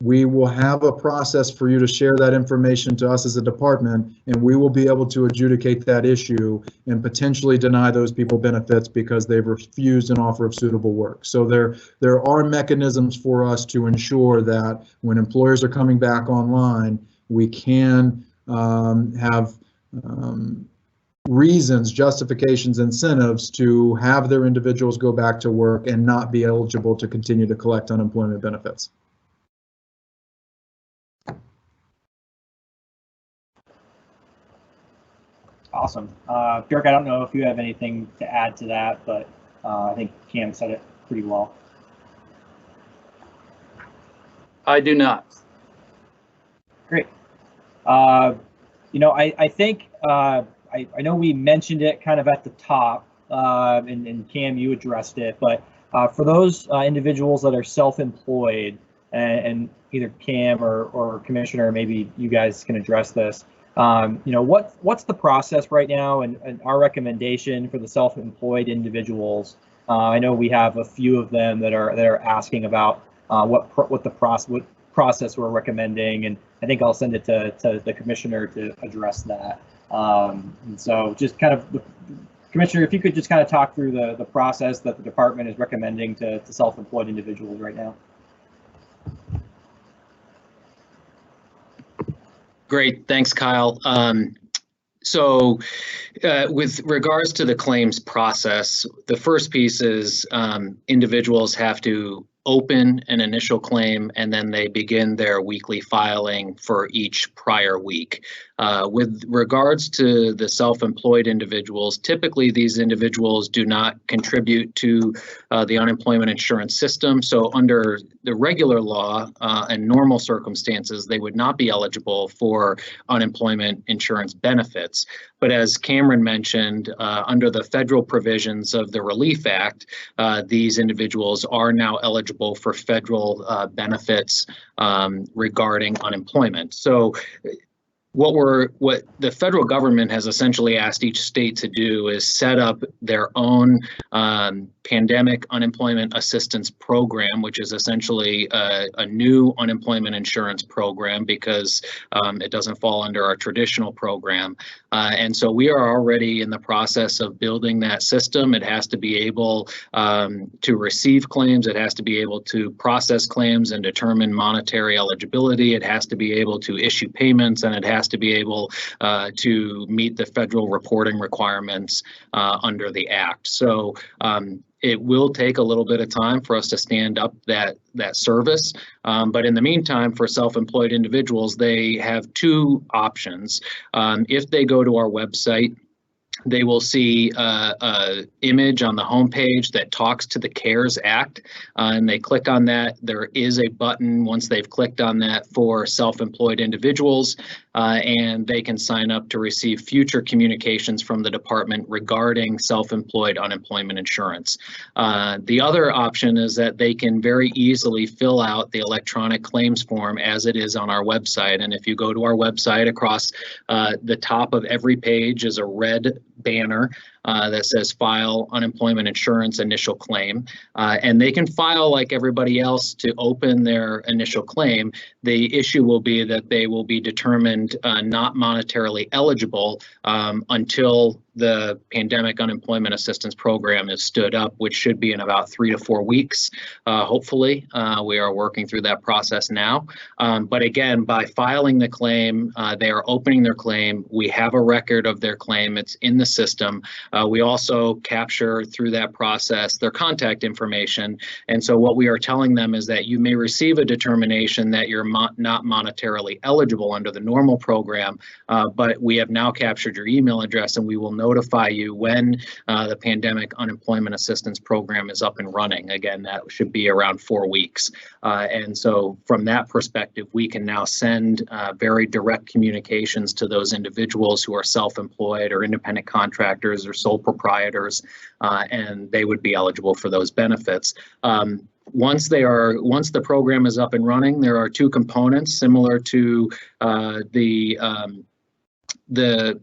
We will have a process for you to share that information to us as a department, and we will be able to adjudicate that issue and potentially deny those people benefits because they've refused an offer of suitable work. So there are mechanisms for us to ensure that when employers are coming back online, we can have reasons, justifications, incentives to have their individuals go back to work and not be eligible to continue to collect unemployment benefits. Awesome. Dirk, I don't know if you have anything to add to that, but I think Cam said it pretty well. I do not. Great. I think I know we mentioned it kind of at the top, and Cam, you addressed it, but for those individuals that are self-employed, and either Cam or Commissioner, maybe you guys can address this. What's the process right now, and our recommendation for the self-employed individuals? I know we have a few of them that are asking about what process we're recommending, and I think I'll send it to the Commissioner to address that. And so just kind of, Commissioner, if you could just kind of talk through the process that the department is recommending to self-employed individuals right now. Great, thanks, Kyle. So with regards to the claims process, the first piece is individuals have to open an initial claim and then they begin their weekly filing for each prior week. With regards to the self-employed individuals, typically these individuals do not contribute to the unemployment insurance system. So under the regular law and normal circumstances, they would not be eligible for unemployment insurance benefits. But as Cameron mentioned, under the federal provisions of the Relief Act, these individuals are now eligible for federal benefits regarding unemployment. So what the federal government has essentially asked each state to do is set up their own pandemic unemployment assistance program, which is essentially a new unemployment insurance program because it doesn't fall under our traditional program. And so we are already in the process of building that system. It has to be able to receive claims. It has to be able to process claims and determine monetary eligibility. It has to be able to issue payments, and it has to be able to meet the federal reporting requirements under the Act. So it will take a little bit of time for us to stand up that service. But in the meantime, for self-employed individuals, they have two options. If they go to our website, they will see an image on the homepage that talks to the CARES Act, and they click on that. There is a button once they've clicked on that for self-employed individuals, and they can sign up to receive future communications from the department regarding self-employed unemployment insurance. The other option is that they can very easily fill out the electronic claims form as it is on our website. And if you go to our website, across the top of every page is a red banner that says file unemployment insurance initial claim, and they can file like everybody else to open their initial claim. The issue will be that they will be determined not monetarily eligible until the pandemic unemployment assistance program is stood up, which should be in about 3 to 4 weeks. Hopefully, we are working through that process now. But again, by filing the claim, they are opening their claim. We have a record of their claim. It's in the system. We also capture through that process their contact information. And so what we are telling them is that you may receive a determination that you're not monetarily eligible under the normal program, but we have now captured your email address, and we will notify you when the pandemic unemployment assistance program is up and running. Again, that should be around 4 weeks. And so from that perspective, we can now send very direct communications to those individuals who are self-employed or independent contractors or sole proprietors, and they would be eligible for those benefits. Once the program is up and running, there are 2 components similar to the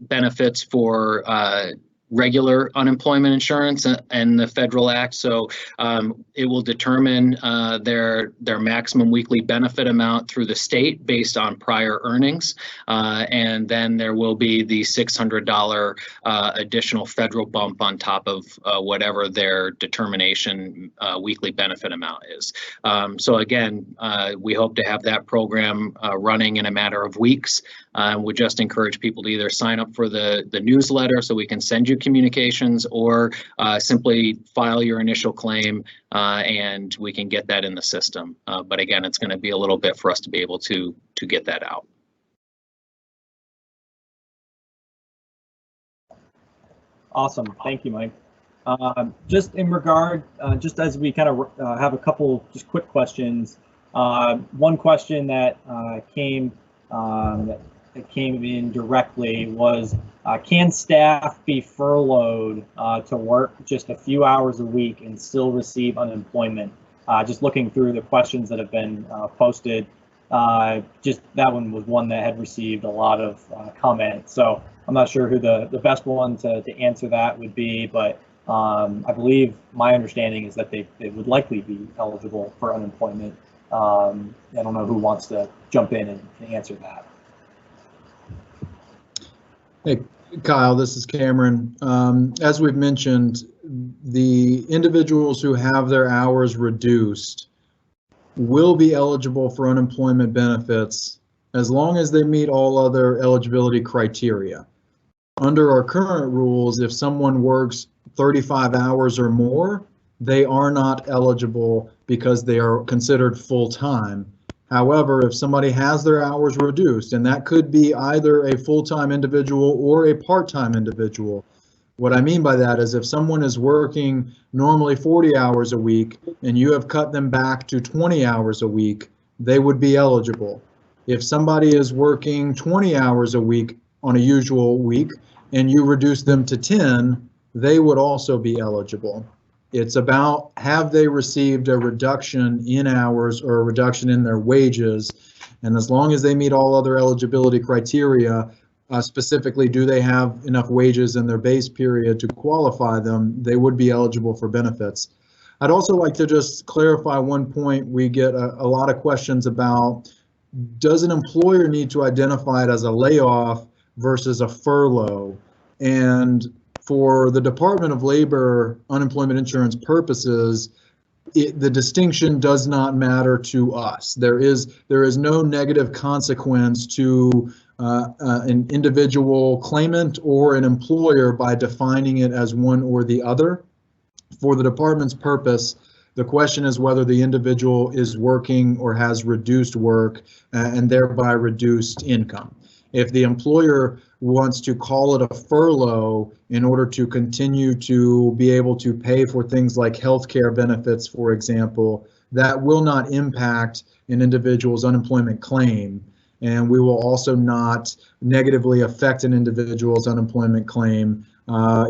benefits for regular unemployment insurance and the federal act. So it will determine their maximum weekly benefit amount through the state based on prior earnings. And then there will be the $600 additional federal bump on top of whatever their determination weekly benefit amount is. So again, we hope to have that program running in a matter of weeks. We just encourage people to either sign up for the newsletter so we can send you communications, or simply file your initial claim and we can get that in the system. But again, it's going to be a little bit for us to be able to get that out. Awesome. Thank you, Mike. Just in regard, just as we kind of have a couple just quick questions. One question that came in directly was, can staff be furloughed to work just a few hours a week and still receive unemployment? Just looking through the questions that have been posted, just that one was one that had received a lot of comments. So I'm not sure who the best one to answer that would be, but I believe my understanding is that they would likely be eligible for unemployment. I don't know who wants to jump in and answer that. Hey, Kyle, this is Cameron. As we've mentioned, the individuals who have their hours reduced will be eligible for unemployment benefits as long as they meet all other eligibility criteria. Under our current rules, if someone works 35 hours or more, they are not eligible because they are considered full-time. However, if somebody has their hours reduced, and that could be either a full-time individual or a part-time individual. What I mean by that is if someone is working normally 40 hours a week and you have cut them back to 20 hours a week, they would be eligible. If somebody is working 20 hours a week on a usual week and you reduce them to 10, they would also be eligible. It's about, have they received a reduction in hours or a reduction in their wages? And as long as they meet all other eligibility criteria, specifically, do they have enough wages in their base period to qualify them, they would be eligible for benefits. I'd also like to just clarify one point. We get a lot of questions about, does an employer need to identify it as a layoff versus a furlough? And for the Department of Labor unemployment insurance purposes, the distinction does not matter to us. There is no negative consequence to an individual claimant or an employer by defining it as one or the other. For the department's purpose, the question is whether the individual is working or has reduced work and thereby reduced income. If the employer wants to call it a furlough in order to continue to be able to pay for things like healthcare benefits, for example, that will not impact an individual's unemployment claim. And we will also not negatively affect an individual's unemployment claim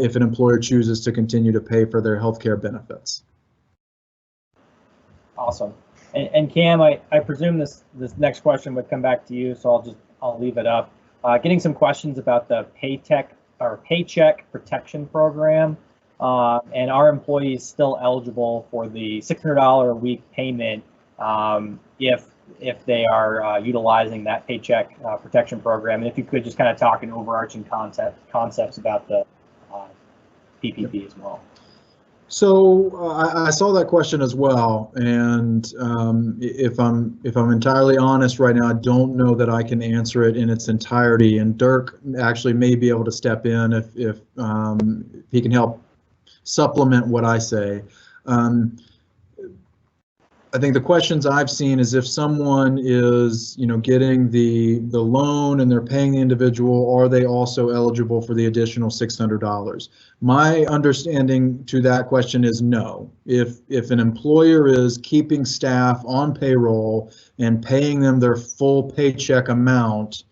if an employer chooses to continue to pay for their healthcare benefits. Awesome. And Cam, I presume this next question would come back to you, so I'll leave it up. Getting some questions about the Paycheck Protection Program, and are employees still eligible for the $600 a week payment if they are utilizing that Paycheck Protection Program? And if you could just kind of talk in overarching concepts about the PPP as well. So I saw that question as well, and if I'm entirely honest right now, I don't know that I can answer it in its entirety. And Dirk actually may be able to step in if he can help supplement what I say. I think the questions I've seen is if someone is, getting the loan and they're paying the individual, are they also eligible for the additional $600? My understanding to that question is no. If an employer is keeping staff on payroll and paying them their full paycheck amount,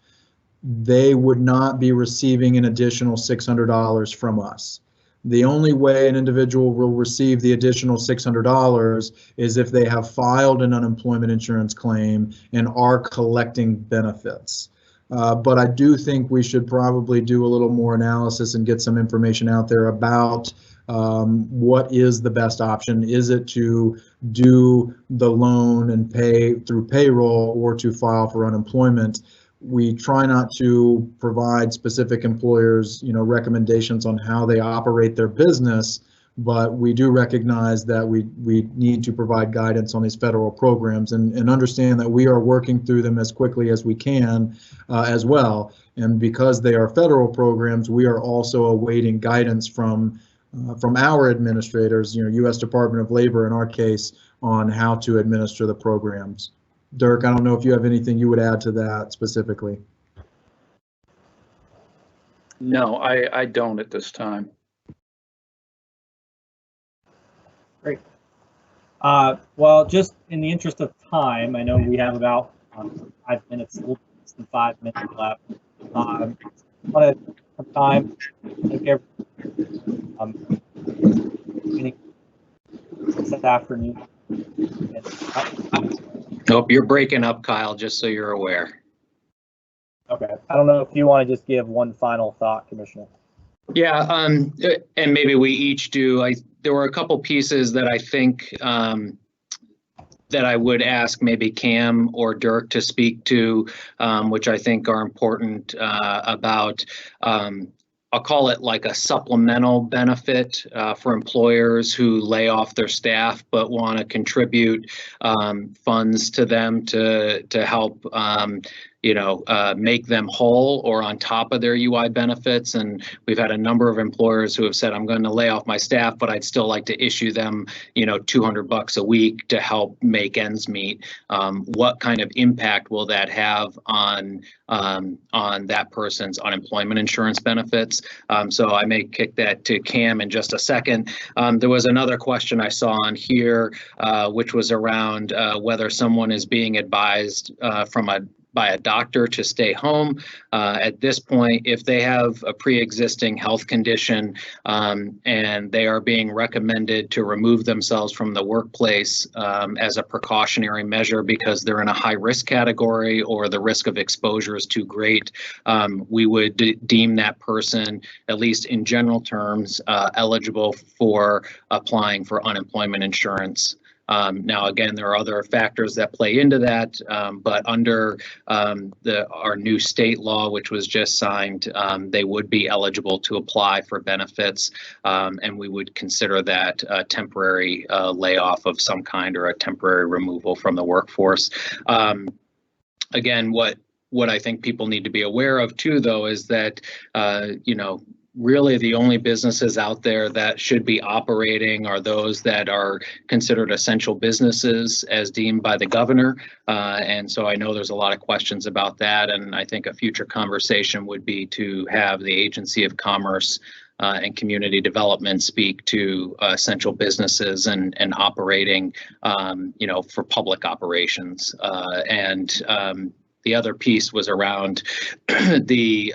they would not be receiving an additional $600 from us. The only way an individual will receive the additional $600 is if they have filed an unemployment insurance claim and are collecting benefits. But I do think we should probably do a little more analysis and get some information out there about what is the best option. Is it to do the loan and pay through payroll or to file for unemployment? We try not to provide specific employers, recommendations on how they operate their business, but we do recognize that we need to provide guidance on these federal programs and understand that we are working through them as quickly as we can as well. And because they are federal programs, we are also awaiting guidance from our administrators, U.S. Department of Labor in our case, on how to administer the programs. Dirk, I don't know if you have anything you would add to that specifically. No, I don't at this time. Great. Well, just in the interest of time, I know we have about 5 minutes, a little less than 5 minutes left. I want to have time to take everything this afternoon. Nope, you're breaking up, Kyle, just so you're aware. Okay. I don't know if you want to just give one final thought, Commissioner. Yeah, and maybe we each do. There were a couple pieces that I think that I would ask maybe Cam or Dirk to speak to, which I think are important about. I'll call it like a supplemental benefit for employers who lay off their staff but want to contribute funds to them to help make them whole or on top of their UI benefits. And we've had a number of employers who have said, I'm going to lay off my staff, but I'd still like to issue them, $200 a week to help make ends meet. What kind of impact will that have on that person's unemployment insurance benefits? So I may kick that to Cam in just a second. There was another question I saw on here, which was around whether someone is being advised by a doctor to stay home. At this point, if they have a pre-existing health condition and they are being recommended to remove themselves from the workplace as a precautionary measure because they're in a high risk category or the risk of exposure is too great, we would deem that person, at least in general terms, eligible for applying for unemployment insurance. Now, again, there are other factors that play into that, but under our new state law, which was just signed, they would be eligible to apply for benefits, and we would consider that a temporary layoff of some kind or a temporary removal from the workforce. Again, what I think people need to be aware of too, though, is that really the only businesses out there that should be operating are those that are considered essential businesses as deemed by the governor. And so I know there's a lot of questions about that. And I think a future conversation would be to have the Agency of Commerce and Community Development speak to essential businesses and operating, for public operations. The other piece was around the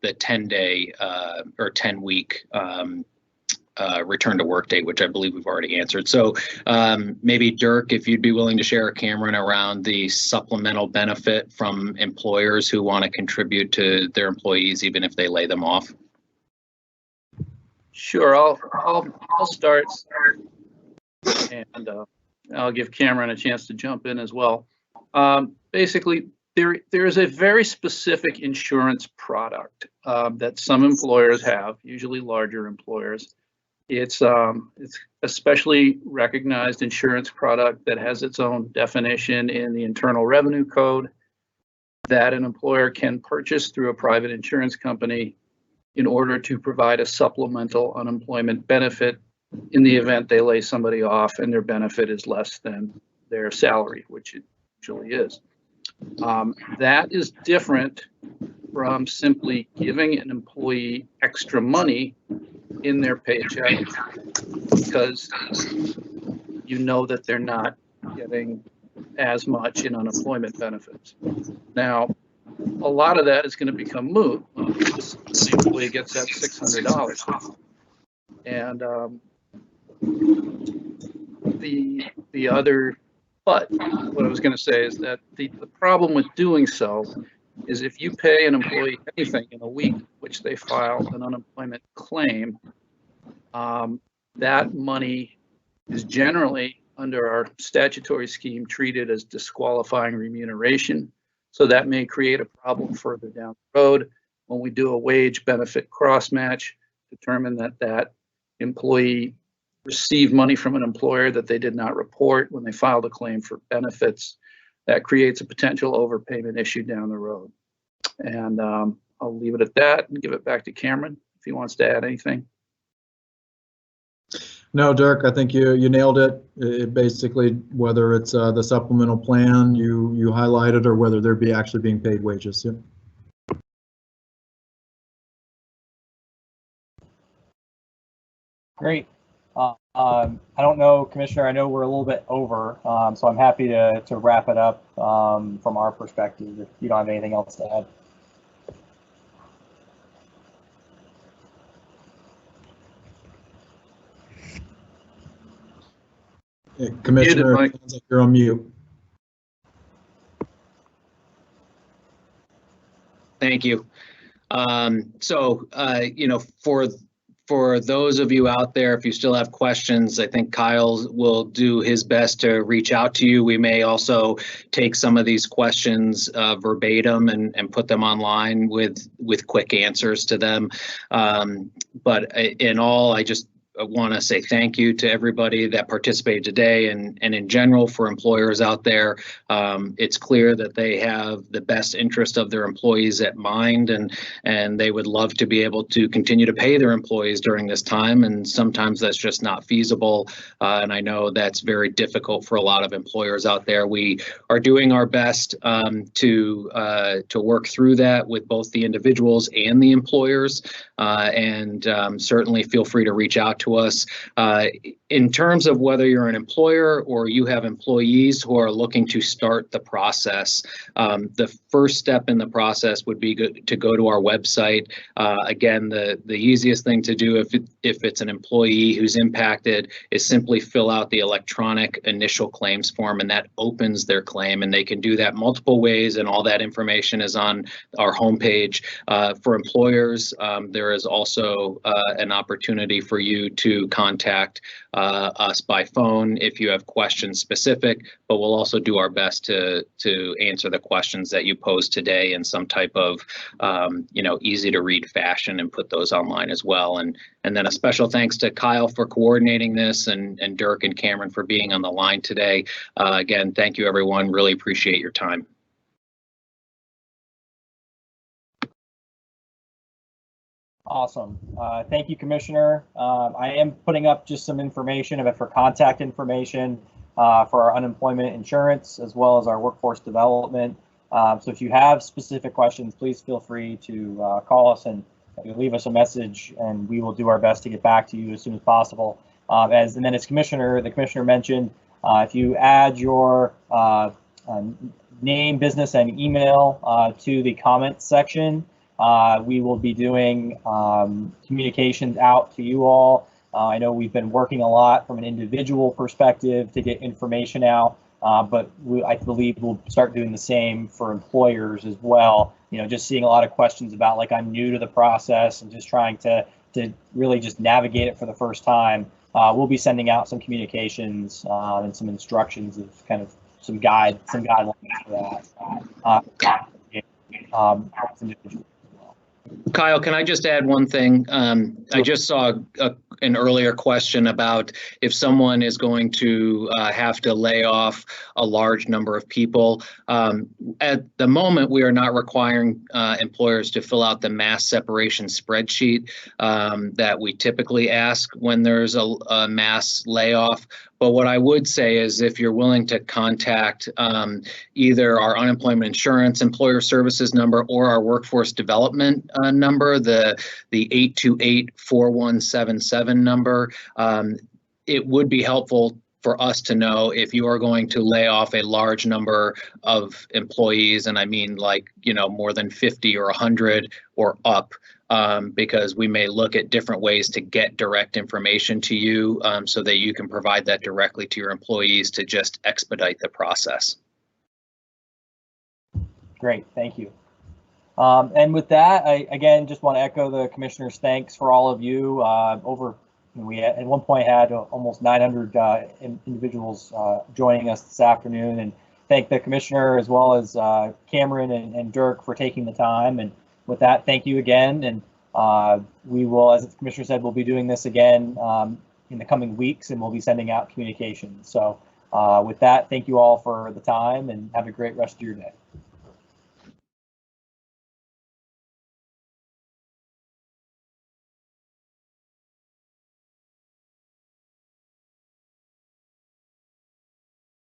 10-day or 10-week return to work date, which I believe we've already answered. So maybe Dirk, if you'd be willing to share, Cameron, around the supplemental benefit from employers who want to contribute to their employees, even if they lay them off. Sure, I'll start, and I'll give Cameron a chance to jump in as well. Basically, There is a very specific insurance product that some employers have, usually larger employers. It's especially recognized insurance product that has its own definition in the Internal Revenue Code that an employer can purchase through a private insurance company in order to provide a supplemental unemployment benefit in the event they lay somebody off and their benefit is less than their salary, which it usually is. That is different from simply giving an employee extra money in their paycheck because you know that they're not getting as much in unemployment benefits. Now, a lot of that is going to become moot when the employee gets that $600. And the other, but what I was going to say is that the problem with doing so is if you pay an employee anything in a week which they file an unemployment claim, that money is generally under our statutory scheme treated as disqualifying remuneration. So that may create a problem further down the road when we do a wage benefit cross match, determine that that employee received money from an employer that they did not report when they filed a claim for benefits. That creates a potential overpayment issue down the road. And I'll leave it at that and give it back to Cameron if he wants to add anything. No, Dirk, I think you nailed it. It basically, whether it's the supplemental plan you highlighted or whether they're actually being paid wages. Yeah. Great. I don't know, Commissioner, I know we're a little bit over, so I'm happy to wrap it up from our perspective if you don't have anything else to add. Commissioner, it sounds like you're on mute. Thank you. You know, for those of you out there, if you still have questions, I think Kyle will do his best to reach out to you. We may also take some of these questions verbatim and put them online with quick answers to them. But in all, I just want to say thank you to everybody that participated today and in general for employers out there. It's clear that they have the best interest of their employees at mind and they would love to be able to continue to pay their employees during this time. And sometimes that's just not feasible. And I know that's very difficult for a lot of employers out there. We are doing our best to work through that with both the individuals and the employers. Certainly feel free to reach out to us. In terms of whether you're an employer or you have employees who are looking to start the process, the first step in the process would be to go to our website. Again, the easiest thing to do if it's an employee who's impacted is simply fill out the electronic initial claims form, and that opens their claim, and they can do that multiple ways, and all that information is on our homepage. For employers, there is also an opportunity for you to contact us by phone if you have questions specific, but we'll also do our best to answer the questions that you posed today in some type of easy to read fashion and put those online as well. And then a special thanks to Kyle for coordinating this and Dirk and Cameron for being on the line today. Again, thank you everyone, really appreciate your time. Awesome. Thank you, Commissioner. I am putting up just some information for contact information for our unemployment insurance as well as our workforce development. So if you have specific questions, please feel free to call us and leave us a message, and we will do our best to get back to you as soon as possible. And then as the Commissioner mentioned, if you add your name, business, and email to the comments section, we will be doing communications out to you all. I know we've been working a lot from an individual perspective to get information out, but I believe we'll start doing the same for employers as well. You know, just seeing a lot of questions about, like, I'm new to the process and just trying to really just navigate it for the first time. We'll be sending out some communications and some instructions of kind of some guidelines for that. Individuals as well. Kyle, can I just add one thing? I just saw an earlier question about if someone is going to have to lay off a large number of people. At the moment, we are not requiring employers to fill out the mass separation spreadsheet that we typically ask when there's a mass layoff. But what I would say is if you're willing to contact either our unemployment insurance employer services number or our workforce development number, the 828-4177 number, it would be helpful for us to know if you are going to lay off a large number of employees, and I mean like, more than 50 or 100 or up, because we may look at different ways to get direct information to you so that you can provide that directly to your employees to just expedite the process. Great, thank you. And with that, I again just want to echo the commissioner's thanks for all of you. We at one point had almost 900 individuals joining us this afternoon, and thank the commissioner as well as Cameron and Dirk for taking the time. And with that, thank you again. And we will, as the commissioner said, we'll be doing this again in the coming weeks, and we'll be sending out communications. So with that, thank you all for the time and have a great rest of your day.